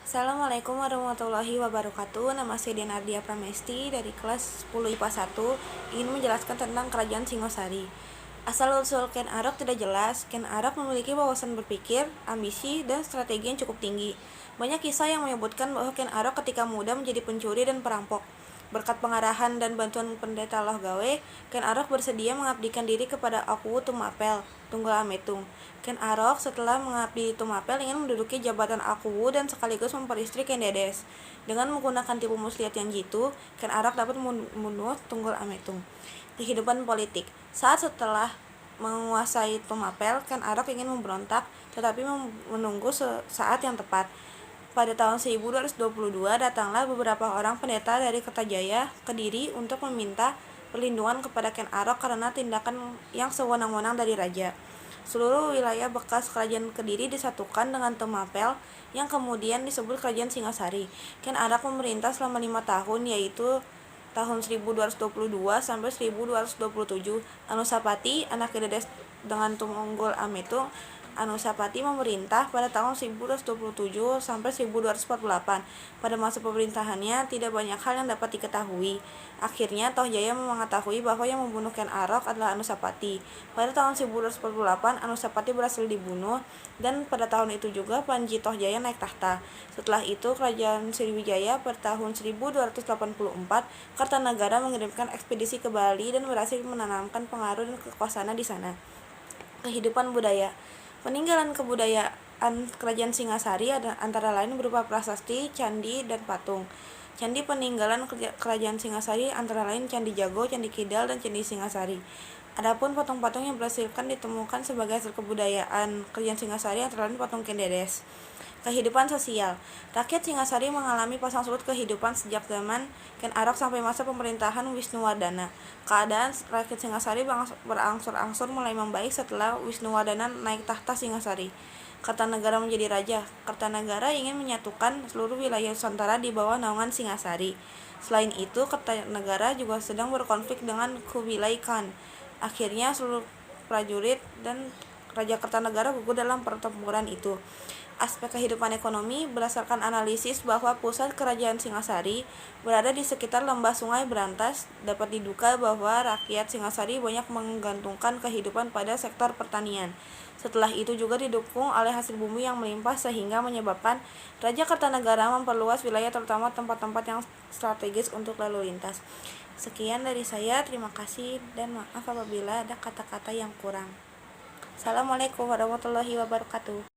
Assalamualaikum warahmatullahi wabarakatuh. Nama saya Denardia Pramesti dari kelas 10 IPA 1 ingin menjelaskan tentang Kerajaan Singosari. Asal-usul Ken Arok tidak jelas. Ken Arok memiliki wawasan berpikir, ambisi, dan strategi yang cukup tinggi. Banyak kisah yang menyebutkan bahwa Ken Arok ketika muda menjadi pencuri dan perampok. Berkat pengarahan dan bantuan pendeta Lohgawe, Ken Arok bersedia mengabdikan diri kepada Aku Tumapel, Tunggul Ametung. Ken Arok setelah mengabdi di Tumapel ingin menduduki jabatan Akuwu dan sekaligus memperistri Ken Dedes. Dengan menggunakan tipu muslihat yang jitu, Ken Arok dapat membunuh Tunggul Ametung. Kehidupan politik. Setelah menguasai Tumapel, Ken Arok ingin memberontak, tetapi menunggu saat yang tepat. Pada tahun 1222, datanglah beberapa orang pendeta dari Kertajaya, Kediri untuk meminta perlindungan kepada Ken Arok karena tindakan yang sewenang-wenang dari raja. Seluruh wilayah bekas Kerajaan Kediri disatukan dengan Tumapel yang kemudian disebut Kerajaan Singasari. Ken Arok memerintah selama 5 tahun, yaitu tahun 1222 sampai 1227. Anusapati, anak Dedes dengan Tunggul Ametung, Anusapati memerintah pada tahun 1227 sampai 1248. Pada masa pemerintahannya tidak banyak hal yang dapat diketahui. Akhirnya Tohjaya mengetahui bahwa yang membunuh Ken Arok adalah Anusapati. Pada tahun 1248 Anusapati berhasil dibunuh, dan pada tahun itu juga Panji Tohjaya naik tahta. Setelah itu Kerajaan Sriwijaya pada tahun 1284 Kartanagara mengirimkan ekspedisi ke Bali dan berhasil menanamkan pengaruh dan kekuasaan di sana. Kehidupan budaya. Peninggalan kebudayaan Kerajaan Singasari antara lain berupa prasasti, candi, dan patung. Candi peninggalan Kerajaan Singasari antara lain Candi Jago, Candi Kidal, dan Candi Singasari. Adapun patung-patung yang berhasilkan ditemukan sebagai hasil kebudayaan Kerajaan Singasari antara lain patung Ken Dedes. Kehidupan sosial. Rakyat Singasari mengalami pasang surut kehidupan sejak zaman Ken Arok sampai masa pemerintahan Wisnuwardana. Keadaan rakyat Singasari berangsur-angsur mulai membaik setelah Wisnuwardana naik tahta Singasari. Kartanagara menjadi raja. Kartanagara ingin menyatukan seluruh wilayah Nusantara di bawah naungan Singasari. Selain itu, Kartanagara juga sedang berkonflik dengan Kubilai Khan. Akhirnya seluruh prajurit dan Raja Kartanagara gugur dalam pertempuran itu. Aspek kehidupan ekonomi, berdasarkan analisis bahwa pusat Kerajaan Singasari berada di sekitar lembah Sungai Berantas, dapat diduga bahwa rakyat Singasari banyak menggantungkan kehidupan pada sektor pertanian. Setelah itu juga didukung oleh hasil bumi yang melimpah sehingga menyebabkan Raja Kartanagara memperluas wilayah terutama tempat-tempat yang strategis untuk lalu lintas. Sekian dari saya, terima kasih dan maaf apabila ada kata-kata yang kurang. Assalamualaikum warahmatullahi wabarakatuh.